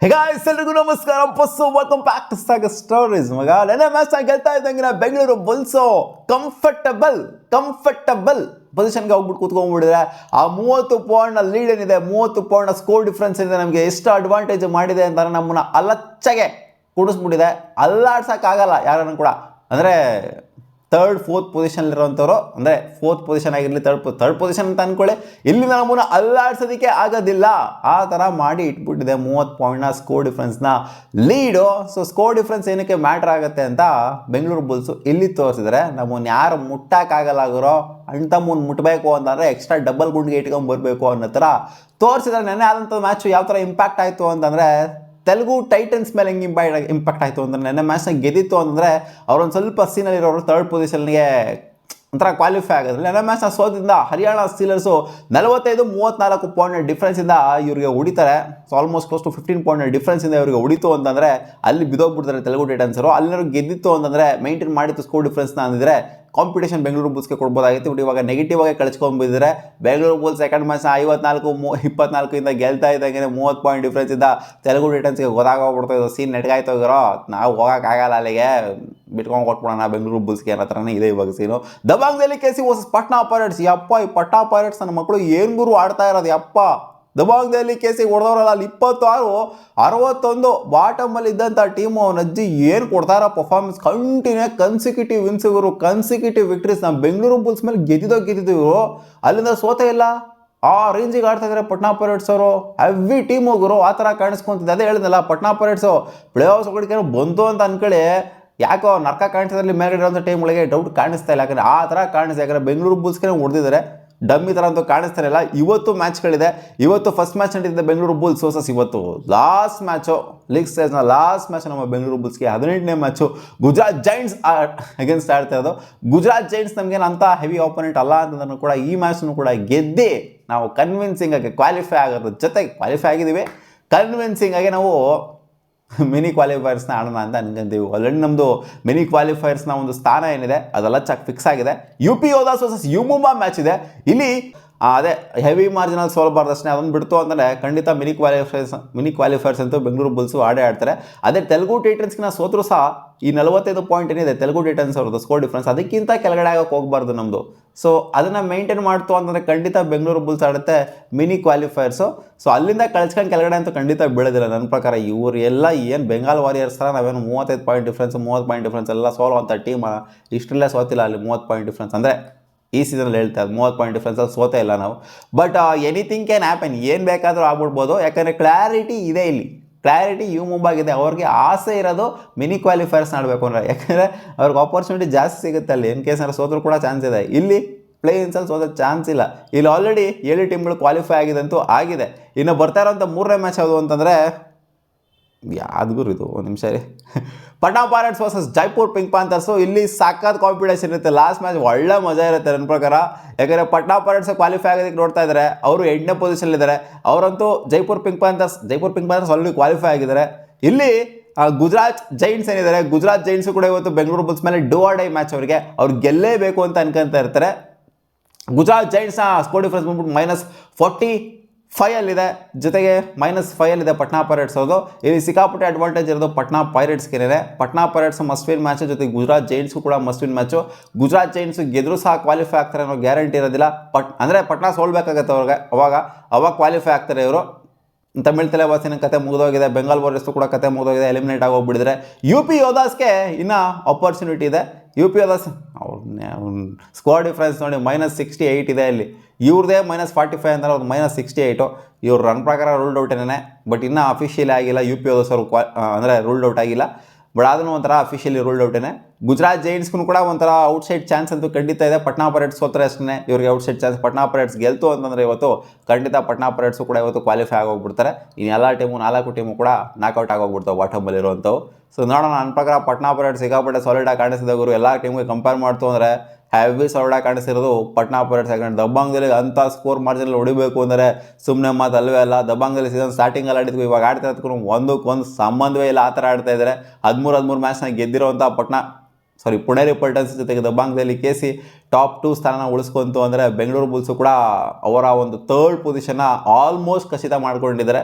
Guys ಎಲ್ರಿಗೂ ನಮಸ್ಕಾರ. Welcome back to Saga Stories. ಮಗ ನೆನ್ನೆ ಮ್ಯಾಚ್ ಗೆಲ್ತಾ ಇದ್ದಂಗೆ ಬೆಂಗಳೂರು ಬುಲ್ಸು ಕಂಫರ್ಟಬಲ್ ಪೊಸಿಷನ್ಗೆ ಹೋಗ್ಬಿಟ್ಟು ಕೂತ್ಕೊಂಡ್ಬಿಟ್ಟಿದ್ರೆ ಆ 30 ಪಾಯಿಂಟ್ ಲೀಡ್ ಏನಿದೆ, 30 ಪಾಯಿಂಟ್ ಸ್ಕೋರ್ ಡಿಫ್ರೆನ್ಸ್ ಏನಿದೆ, ನಮಗೆ ಎಷ್ಟು ಅಡ್ವಾಂಟೇಜ್ ಮಾಡಿದೆ ಅಂತ ನಮ್ಮನ್ನ ಅಲಚ್ಚಗೆ ಕೂಡಿಸ್ಬಿಟ್ಟಿದೆ. ಅಲ್ಲಾಡ್ಸೋಕ್ಕಾಗಲ್ಲ ಯಾರನ್ನು ಕೂಡ. ಅಂದರೆ ಥರ್ಡ್ ಫೋರ್ತ್ ಪೊಸಿಷನ್ಲಿರೋಂಥವ್ರು, ಅಂದರೆ ಫೋರ್ತ್ ಪೊಸಿಷನ್ ಆಗಿರಲಿ ಥರ್ಡ್ ಪೊಸಿಷನ್ ಅಂತ ಅಂದ್ಕೊಳ್ಳಿ, ಇಲ್ಲಿ ನಮ್ಮನ್ನು ಅಲ್ಲಾಡ್ಸೋದಕ್ಕೆ ಆಗೋದಿಲ್ಲ. ಆ ಥರ ಮಾಡಿ ಇಟ್ಬಿಟ್ಟಿದೆ 30 ಪಾಯಿಂಟ್ನ ಸ್ಕೋರ್ ಡಿಫ್ರೆನ್ಸ್ನ ಲೀಡು. ಸೊ ಸ್ಕೋರ್ ಡಿಫ್ರೆನ್ಸ್ ಏನಕ್ಕೆ ಮ್ಯಾಟ್ರ್ ಆಗುತ್ತೆ ಅಂತ ಬೆಂಗಳೂರು ಬುಲ್ಸು ಇಲ್ಲಿ ತೋರಿಸಿದ್ರೆ, ನಮ್ಮನ್ನು ಯಾರು ಮುಟ್ಟಕ್ಕಾಗಲ್ಲ ಗುರೋ, ಅಣ್ತಮ್ಮನ್ನು ಮುಟ್ಟಬೇಕು ಅಂತಂದರೆ ಎಕ್ಸ್ಟ್ರಾ ಡಬಲ್ ಗುಂಡಿಗೆ ಇಟ್ಕೊಂಡ್ಬರ್ಬೇಕು ಅನ್ನೋ ಥರ ತೋರಿಸಿದ್ರೆ. ನೆನ್ನೆ ಆದಂಥ ಮ್ಯಾಚು ಯಾವ ಥರ ಇಂಪ್ಯಾಕ್ಟ್ ಆಯಿತು ಅಂತಂದರೆ, ತೆಲುಗು ಟೈಟನ್ಸ್ ಮೇಲೆ ಹೆಂಗೆ ಇಂಪ್ಯಾಕ್ಟ್ ಆಯಿತು ಅಂದರೆ, ನೆನ್ನೆ ಮ್ಯಾಚ್ನ ಗೆದ್ದಿತ್ತು ಅಂತಂದರೆ ಅವರೊಂದು ಸ್ವಲ್ಪ ಸೀನಲ್ಲಿರೋರು ಥರ್ಡ್ ಪೊಸಿಷನ್ಗೆ ಒಂಥರ ಕ್ವಾಲಿಫೈ ಆಗೋದ್ರಲ್ಲಿ. ನೆನ್ನೆ ಮ್ಯಾಚ್ನ ಸೋತಿಂದ ಹರಿಯಾಣ ಸ್ಟೀಲರ್ಸು 45-34 ಪಾಯಿಂಟ್ ಡಿಫ್ರೆನ್ಸಿಂದ ಇವ್ರಿಗೆ ಹೊಡಿತಾರೆ. So almost close to 15 point ಡಿಫ್ರೆನ್ಸಿಂದ ಇವ್ರಿಗೆ ಹೊಡಿತು ಅಂತಂದರೆ ಅಲ್ಲಿ ಬಿದ್ದೋಗ್ಬಿಡ್ತಾರೆ ತೆಲುಗು ಟೈಟನ್ಸರು. ಅಲ್ಲಿರೋ ಗೆದ್ದಿತ್ತು ಅಂತಂದರೆ ಮೇಂಟೈನ್ ಮಾಡಿತ್ತು ಸ್ಕೋರ್ ಡಿಫ್ರೆನ್ಸ್ನ ಅಂದಿದ್ರೆ ಕಾಂಪಿಟೇಷನ್ ಬೆಂಗಳೂರು ಬುಲ್ಸ್ಗೆ ಕೊಡ್ಬೋದಾಗಿತ್ತು. ಬಟ್ ಇವಾಗ ನೆಗೆಟಿವ್ ಆಗಿ ಕಳಿಸ್ಕೊಂಡ್ಬಿದ್ದರೆ ಬೆಂಗಳೂರು ಬುಲ್ಸ್ ಸೆಕೆಂಡ್ ಮ್ಯಾಚ್ನ 54-24 ಗೆಲ್ತಾ ಇದ್ದಂಗೆ 30 ಪಾಯಿಂಟ್ ಡಿಫ್ರೆನ್ಸಿಂದ ತೆಲುಗು ಟೈಟನ್ಸ್ಗೆ ಗೊತ್ತಾಗೋಗ್ಬಿಡ್ತಾಯಿದ್ದು. ಸೀನ್ ನೆಟ್ಗಾಯ್ತೋಗಿರೋ, ನಾವು ಹೋಗೋಕ್ಕಾಗಲ್ಲ ಅಲ್ಲಿಗೆ, ಬಿಟ್ಕೊಂಡು ಕೊಟ್ಬಿಡೋಣ ಬೆಂಗಳೂರು ಬುಲ್ಸ್ಗೆ ಅನ್ನೋ ಥರನೇ ಇದೆ ಇವಾಗ ಸೀನು. ದಬಾಂಗ್ದಲ್ಲಿ KC ವರ್ಸಸ್ ಪಟ್ನಾ ಪೈರೇಟ್ಸ್. ಯಪ್ಪ, ಈ ಪಟ್ನಾ ಪೈರೇಟ್ಸ್ ನನ್ನ ಮಕ್ಕಳು ಏನು ಗುರು ಆಡ್ತಾ ಇರೋದು ಯಪ್ಪ. ದಬಾಂಗ್ದಲ್ಲಿ KC ಹೊಡೆದವರಲ್ಲ, ಅಲ್ಲಿ 26-61 ಬಾಟಮಲ್ಲಿ ಇದ್ದಂಥ ಟೀಮು ನಜ್ಜಿ ಏನು ಕೊಡ್ತಾರ ಪರ್ಫಾರ್ಮೆನ್ಸ್. ಕನ್ಸಿಕ್ಯೂಟಿವ್ ವಿನ್ಸ್ ಇವರು, ಕನ್ಸಿಕ್ಯೂಟಿವ್ ವಿಕ್ಟ್ರೀಸ್. ನಮ್ಮ ಬೆಂಗಳೂರು ಬುಲ್ಸ್ ಮೇಲೆ ಗೆದ್ದಿದ್ದು ಇವರು, ಅಲ್ಲಿಂದ ಸೋತೇ ಇಲ್ಲ. ಆ ರೇಂಜಿಗೆ ಆಡ್ತಾ ಇದ್ದಾರೆ ಪಟ್ನಾ ಪೈರೇಟ್ಸ್ ಅವರು. ಹೆವಿ ಟೀಮ್ ಹೋಗೋರು ಆ ಥರ ಕಾಣಿಸ್ಕೊಂತಿದ್ದೆ. ಅದೇ ಹೇಳಿದ್ನಲ್ಲ, ಪಟ್ನಾ ಪೈರೇಟ್ಸು ಪ್ಲೇ ಆಫ್ಸ್ ಒಳಗಡೆ ಬಂತು ಅಂತ ಅಂದ್ಕೊಳ್ಳಿ, ಯಾಕೋ ನರ್ಕ ಕಾಣಿಸೋದ್ರಲ್ಲಿ ಮೇಲ್ಗಡೆ ಇರೋಂಥ ಟೀಮ್ ಒಳಗೆ ಡೌಟ್ ಕಾಣಿಸ್ತಾ ಇಲ್ಲ. ಯಾಕಂದರೆ ಆ ಥರ ಕಾಣಿಸ್ತಾ, ಯಾಕಂದರೆ ಬೆಂಗಳೂರು ಬುಲ್ಸ್ಗೆ ಹೊಡೆದಿದ್ದಾರೆ, ಡಮ್ಮಿ ಥರ ಅಂತೂ ಕಾಣಿಸ್ತಾ ಇಲ್ಲ. ಇವತ್ತು ಮ್ಯಾಚ್ಗಳಿದೆ. ಇವತ್ತು ಫಸ್ಟ್ ಮ್ಯಾಚ್ ನಡೀತಿದೆ ಬೆಂಗಳೂರು ಬುಲ್ಸ್ ವರ್ಸಸ್ ಇವತ್ತು ಲಾಸ್ಟ್ ಮ್ಯಾಚು, ಲೀಗ್ ಸ್ಟೇಜ್ನ ಲಾಸ್ಟ್ ಮ್ಯಾಚ್ ನಮ್ಮ ಬೆಂಗಳೂರು ಬುಲ್ಸ್ಗೆ 18ನೇ ಮ್ಯಾಚು ಗುಜರಾತ್ ಜೈಂಟ್ಸ್ ಅಗೇನ್ಸ್ಟ್ ಆಡ್ತಾ ಇರೋದು. ಗುಜರಾತ್ ಜೈಂಟ್ಸ್ ನಮಗೇನು ಅಂತ ಹೆವಿ ಆಪೋನೆಂಟ್ ಅಲ್ಲ ಅಂತಂದ್ರೂ ಕೂಡ ಈ ಮ್ಯಾಚ್ನು ಕೂಡ ಗೆದ್ದಿ ನಾವು ಕನ್ವಿನ್ಸಿಂಗ್ ಆಗಿ ಕ್ವಾಲಿಫೈ ಆಗೋದ್ರ ಜೊತೆಗೆ ಕ್ವಾಲಿಫೈ ಆಗಿದ್ದೀವಿ. ಕನ್ವಿನ್ಸಿಂಗ್ ಆಗಿ ನಾವು ಮಿನಿ ಕ್ವಾಲಿಫೈರ್ಸ್ನ ಆಡೋಣ ಅಂತ ಅನ್ಕೊಂತೀವಿ. ಆಲ್ರೆಡಿ ನಮ್ಮದು ಮಿನಿ ಕ್ವಾಲಿಫೈರ್ಸ್ನ ಒಂದು ಸ್ಥಾನ ಏನಿದೆ ಅದೆಲ್ಲ ಫಿಕ್ಸ್ ಆಗಿದೆ. UP Yoddhas versus U Mumba match ಇದೆ. ಇಲ್ಲಿ ಅದೇ ಹೆವಿ ಮಾರ್ಜಿನಲ್ಲಿ ಸೋಲ್ಬಾರ್ದಷ್ಟೇ, ಅದನ್ನು ಬಿಡ್ತು ಅಂದರೆ ಖಂಡಿತ ಮಿನಿ ಕ್ವಾಲಿಫೈರ್ಸ್ ಅಂತೂ ಬೆಂಗಳೂರು ಬುಲ್ಸು ಆಡ್ತಾರೆ. ಅದೇ ತೆಲುಗು ಟೈಟನ್ಸ್ಗಿನ ಸೋತ್ರು ಸಹ ಈ 45 ಪಾಯಿಂಟ್ ಏನಿದೆ ತೆಲುಗು ಟೈಟನ್ಸ್ ಅವ್ರದ್ದು ಸ್ಕೋರ್ ಡಿಫ್ರೆನ್ಸ್, ಅದಕ್ಕಿಂತ ಕೆಳಗಡೆ ಆಗೋಕ್ಕೆ ಹೋಗಬಾರ್ದು ನಮ್ಮದು. ಸೊ ಅದನ್ನು ಮೇಂಟೈನ್ ಮಾಡ್ತು ಅಂತಂದರೆ ಖಂಡಿತ ಬೆಂಗಳೂರು ಬುಲ್ಸ್ ಆಡುತ್ತೆ ಮಿನಿ ಕ್ವಾಲಿಫೈರ್ಸು. ಸೊ ಅಲ್ಲಿಂದ ಕಳಿಸ್ಕೊಂಡು ಕೆಳಗಡೆ ಅಂತೂ ಖಂಡಿತ ಬೀಳೋದಿಲ್ಲ ನನ್ನ ಪ್ರಕಾರ. ಇವರು ಎಲ್ಲ ಏನು ಬೆಂಗಾಲ್ ವಾರಿಯರ್ಸ್ ಥರ ನಾವೇನು 35 ಪಾಯಿಂಟ್ ಡಿಫ್ರೆನ್ಸ್ 30 ಪಾಯಿಂಟ್ ಡಿಫ್ರೆನ್ಸ್ ಎಲ್ಲ ಸೋಲುವಂಥ ಟೀಮ್ ಇಷ್ಟರಲ್ಲೇ ಸೋತಿಲ್ಲ. ಅಲ್ಲಿ 30 ಪಾಯಿಂಟ್ ಡಿಫ್ರೆನ್ಸ್ ಅಂದರೆ ಈ ಸೀಸನಲ್ಲಿ ಹೇಳ್ತಾ ಇದ್ದು 30 ಪಾಯಿಂಟ್ ಡಿಫ್ರೆನ್ಸಲ್ಲಿ ಸೋತೇ ಇಲ್ಲ ನಾವು. ಬಟ್ ಎನಿಥಿಂಗ್ ಕ್ಯಾನ್ ಹ್ಯಾಪನ್, ಏನು ಬೇಕಾದರೂ ಆಗ್ಬಿಡ್ಬೋದು. ಯಾಕಂದರೆ ಕ್ಲಾರಿಟಿ ಇದೆ ಇಲ್ಲಿ, ಕ್ಲಾರಿಟಿ ಯು ಮುಂಬಾಗಿದೆ. ಅವ್ರಿಗೆ ಆಸೆ ಇರೋದು ಮಿನಿ ಕ್ವಾಲಿಫೈರ್ಸ್ ಆಡಬೇಕು ಅಂದರೆ, ಯಾಕಂದರೆ ಅವ್ರಿಗೆ ಆಪರ್ಚುನಿಟಿ ಜಾಸ್ತಿ ಸಿಗುತ್ತೆ ಅಲ್ಲಿ. ಇನ್ ಕೇಸ್ ಸೋತ್ರೂ ಕೂಡ ಚಾನ್ಸ್ ಇದೆ. ಇಲ್ಲಿ ಪ್ಲೇಯಿನ್ಸಲ್ಲಿ ಸೋದೋ ಚಾನ್ಸ್ ಇಲ್ಲ. ಇಲ್ಲಿ ಆಲ್ರೆಡಿ 7 ಟೀಮ್ಗಳು ಕ್ವಾಲಿಫೈ ಆಗಿದಂತೂ ಆಗಿದೆ. ಇನ್ನು ಬರ್ತಾ ಇರೋಂಥ 3ನೇ ಮ್ಯಾಚ್ ಯಾವುದು ಅಂತಂದರೆ, ಯಾವ್ದು ಇದು ಒಂದು ನಿಮಿಷ ರೀ, Patna Pirates versus Jaipur Pink Panthers. ಇಲ್ಲಿ ಸಖತ್ ಕಾಂಪಿಟೇಷನ್ ಇರುತ್ತೆ. ಲಾಸ್ಟ್ ಮ್ಯಾಚ್ ಒಳ್ಳೆ ಮಜಾ ಇರುತ್ತೆ ನನ್ನ ಪ್ರಕಾರ. ಯಾಕಂದರೆ ಪಟ್ನಾ ಪೈರೇಟ್ಸ್ ಕ್ವಾಲಿಫೈ ಆಗೋದಕ್ಕೆ ನೋಡ್ತಾ ಇದ್ದಾರೆ, ಅವರು 8ನೇ ಪೊಸಿಷನ್ಲಿದ್ದಾರೆ. ಅವರಂತೂ Jaipur pink panthers already qualify ಆಗಿದ್ದಾರೆ. ಇಲ್ಲಿ ಗುಜರಾತ್ ಜೈಂಟ್ಸ್ ಏನಿದ್ದಾರೆ, ಗುಜರಾತ್ ಜೈಂಟ್ಸು ಕೂಡ ಇವತ್ತು ಬೆಂಗಳೂರು ಬುಲ್ಸ್ ಮೇಲೆ ಡೂ ಆರ್ ಡೈ ಮ್ಯಾಚ್. ಅವ್ರಿಗೆ ಅವ್ರು ಗೆಲ್ಲೇಬೇಕು ಅಂತ ಅನ್ಕೊಂತ ಇರ್ತಾರೆ. ಗುಜರಾತ್ ಜೈಂಟ್ಸ್ನ ಸ್ಕೋರ್ ಡಿಫ್ರೆನ್ಸ್ ಬಂದ್ಬಿಟ್ಟು -45 ಅಲ್ಲಿದೆ, ಜೊತೆಗೆ -5 ಅಲ್ಲಿದೆ ಪಟ್ನಾ ಪೈರೇಟ್ಸ್ ಅವ್ರದ್ದು. ಇಲ್ಲಿ ಸಿಕ್ಕಾಪಟ್ಟೆ ಅಡ್ವಾಂಟೇಜ್ ಇರೋದು ಪಟ್ನಾ ಪೈರೇಟ್ಸ್ಗೆ. Patna Pirates must win match, ಜೊತೆಗೆ ಗುಜರಾತ್ ಜೈಂಟ್ಸು ಕೂಡ must win match. Gujarat Giants ಗೆದ್ರೂ ಸಹ ಕ್ವಾಲಿಫೈ ಆಗ್ತಾರೆ ಅನ್ನೋ ಗ್ಯಾರಂಟಿ ಇರೋದಿಲ್ಲ. ಅಂದರೆ ಪಟ್ನಾ ಸೋಲ್ಬೇಕಾಗತ್ತೆ ಅವ್ರಿಗೆ, ಅವಾಗ ಕ್ವಾಲಿಫೈ ಆಗ್ತಾರೆ ಇವರು. ತಮಿಳ್ ತಲೆವಾಸಿನ ಕತೆ ಮುಗಿದೋಗಿದೆ, ಬೆಂಗಾಲ್ ವಾರಿಯರ್ಸು ಕೂಡ ಕತೆ ಮುಗಿದೋಗಿದೆ, ಎಲಿಮಿನೇಟ್ ಆಗೋಗ್ಬಿಟ್ಟಿದ್ರೆ. UP ಯೋಧಾಸ್ಗೆ ಇನ್ನೂ ಆಪರ್ಚುನಿಟಿ ಇದೆ. UP ಯೋಧಾಸ್ ಅವ್ರ ಸ್ಕೋರ್ ಡಿಫ್ರೆನ್ಸ್ ನೋಡಿ -68 ಇದೆ. ಇಲ್ಲಿ ಇವ್ರದೇ -45 ಅಂದರೆ ಅವ್ರದ್ದು -68. ಇವ್ರು ರನ್ ಪ್ರಕಾರ ರೂಲ್ಡ್ ಔಟೇನೇ, ಬಟ್ ಇನ್ನೂ ಅಫಿಷಿಯಲಿ ಆಗಿಲ್ಲ. UP ಯೋಧಾಸ್ ಅವರು ಅಂದರೆ ರೂಲ್ಡ್ ಔಟ್ ಆಗಿಲ್ಲ, ಬಟ್ ಅದನ್ನು ಒಂಥರ ಅಫಿಷಿಯಲಿ ರೂಲ್ಡ್ ಔಟೇನೆ. ಗುಜರಾತ್ ಜೈಂಟ್ಸ್ಗೂ ಕೂಡ ಒಂಥರ ಔಟ್ಸೈಡ್ ಚಾನ್ಸ್ ಅಂತೂ ಖಂಡಿತ ಇದೆ. ಪಟ್ನಾ ಪೈರೇಟ್ಸ್ ಸೋತ್ರೆ ಅಷ್ಟೇ ಇವ್ರಿಗೆ ಔಟ್ಸೈಡ್ ಚಾನ್ಸ್. ಪಟ್ನಾ ಪೈರೇಟ್ಸ್ ಗೆಲ್ತು ಅಂತಂದರೆ ಇವತ್ತು ಖಂಡಿತ ಪಟ್ನಾ ಪೈರೇಟ್ಸು ಕೂಡ ಇವತ್ತು ಕ್ವಾಲಿಫೈ ಆಗೋಗ್ಬಿಡ್ತಾರೆ. ಇನ್ನು ಎಲ್ಲ ಟೀಮು 4 ಟೀಮು ಕೂಡ ನಾಕೌಟ್ ಆಗೋಗ್ಬಿಡ್ತಾವೆ ಬಾಟಮಲ್ಲಿರುವಂಥವು. ಸೊ ನೋಡೋಣ, ನನ್ನ ಪ್ರಕಾರ ಪಟ್ನಾ ಪೈರೇಟ್ಸ್ ಸಿಕ್ಕಾಪಟ್ಟೆ ಸಾಲಿಡಾಗಿ ಕಾಣಿಸಿದವರು ಎಲ್ಲ ಟೀಮ್ಗೆ ಕಂಪೇರ್ ಮಾಡ್ತು ಅಂದರೆ ಹೆವಿ ಸಾಲಿಡಾಗಿ ಕಾಣಿಸಿರೋದು ಪಟ್ನಾ ಪೈರೇಟ್ಸ್. ಯಾಕಂದರೆ ದಬಾಂಗ್ದಲ್ಲಿ ಅಂಥ ಸ್ಕೋರ್ ಮಾರ್ಜಿನಲ್ಲಿ ಹೊಡಿಬೇಕು ಅಂದರೆ ಸುಮ್ಮನೆ ಮಾತು ಅಲ್ಲವೇ ಅಲ್ಲ. ದಬಾಂಗ್ದಲ್ಲಿ ಸೀಸನ್ ಸ್ಟಾರ್ಟಿಂಗಲ್ಲಿ ಆಡಿದ್ವಿ, ಇವಾಗ ಆಡ್ತಾ ಇರೋದಕ್ಕೂ ಒಂದಕ್ಕೊಂದು ಸಂಬಂಧವೇ ಇಲ್ಲ. ಆ ಥರ ಆಡ್ತಾ ಇದ್ದಾರೆ. 13 ಮ್ಯಾಚ್ನ ಗೆದ್ದಿರೋಂಥ ಪುಣೇರಿ ಪಲ್ಟನ್ಸ್ ಜೊತೆಗೆ ದಬಾಂಗ್ದಲ್ಲಿ KC ಟಾಪ್ 2 ಸ್ಥಾನ ಉಳಿಸ್ಕೊಂತು ಅಂದರೆ ಬೆಂಗಳೂರು ಬುಲ್ಸು ಕೂಡ ಅವರ ಒಂದು ಥರ್ಡ್ ಪೊಸಿಷನ್ನ ಆಲ್ಮೋಸ್ಟ್ ಖಚಿತ ಮಾಡ್ಕೊಂಡಿದ್ದಾರೆ.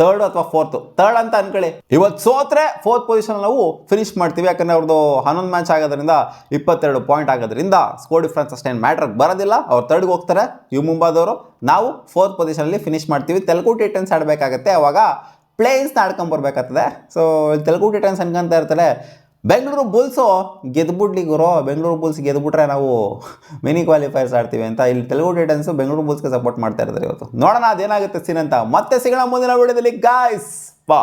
ಥರ್ಡ್ ಅಥವಾ ಫೋರ್ತ್, ಥರ್ಡ್ ಅಂತ ಅನ್ಕೊಳ್ಳಿ. ಇವತ್ತು ಸೋತ್ರೆ ಫೋರ್ತ್ ಪೊಸಿಷನ್ ನಾವು ಫಿನಿಶ್ ಮಾಡ್ತೀವಿ, ಯಾಕಂದ್ರೆ ಅವ್ರದ್ದು 11 ಮ್ಯಾಚ್ ಆಗೋದ್ರಿಂದ 22 ಪಾಯಿಂಟ್ ಆಗೋದ್ರಿಂದ ಸ್ಕೋರ್ ಡಿಫ್ರೆನ್ಸ್ ಅಷ್ಟೇನು ಮ್ಯಾಟ್ರ್ ಬರೋದಿಲ್ಲ. ಅವ್ರು ಥರ್ಡ್ಗೆ ಹೋಗ್ತಾರೆ ಯು ಮುಂಬಾದವರು, ನಾವು ಫೋರ್ತ್ ಪೊಸಿಷನಲ್ಲಿ ಫಿನಿಶ್ ಮಾಡ್ತೀವಿ. ತೆಲುಗು ಟೈಟನ್ಸ್ ಆಡಬೇಕಾಗತ್ತೆ, ಅವಾಗ ಪ್ಲೇನ್ಸ್ನ ಆಡ್ಕೊಂಬರ್ಬೇಕಾಗ್ತದೆ. ಸೊ ತೆಲುಗು ಟೈಟನ್ಸ್ ಅನ್ಕೊಂತ ಇರ್ತಾರೆ ಬೆಂಗಳೂರು ಬುಲ್ಸು ಗೆದ್ಬಿಡ್ಲಿ ಗುರು, ಬೆಂಗಳೂರು ಬುಲ್ಸ್ ಗೆದ್ಬಿಟ್ರೆ ನಾವು ಮಿನಿ ಕ್ವಾಲಿಫೈರ್ಸ್ ಆಡ್ತೀವಿ ಅಂತ. ಇಲ್ಲಿ ತೆಲುಗು ಟೈಟನ್ಸು ಬೆಂಗಳೂರು ಬುಲ್ಸ್ಗೆ ಸಪೋರ್ಟ್ ಮಾಡ್ತಾ ಇರ್ತಾರೆ ಇವತ್ತು. ನೋಡೋಣ ಅದೇನಾಗುತ್ತೆ ಸೀನ್ ಅಂತ. ಮತ್ತೆ ಸಿಗೋಣ ಮುಂದಿನ ವಿಡಿಯೋದಲ್ಲಿ ಗಾಯ್ಸ್, ಬಾ.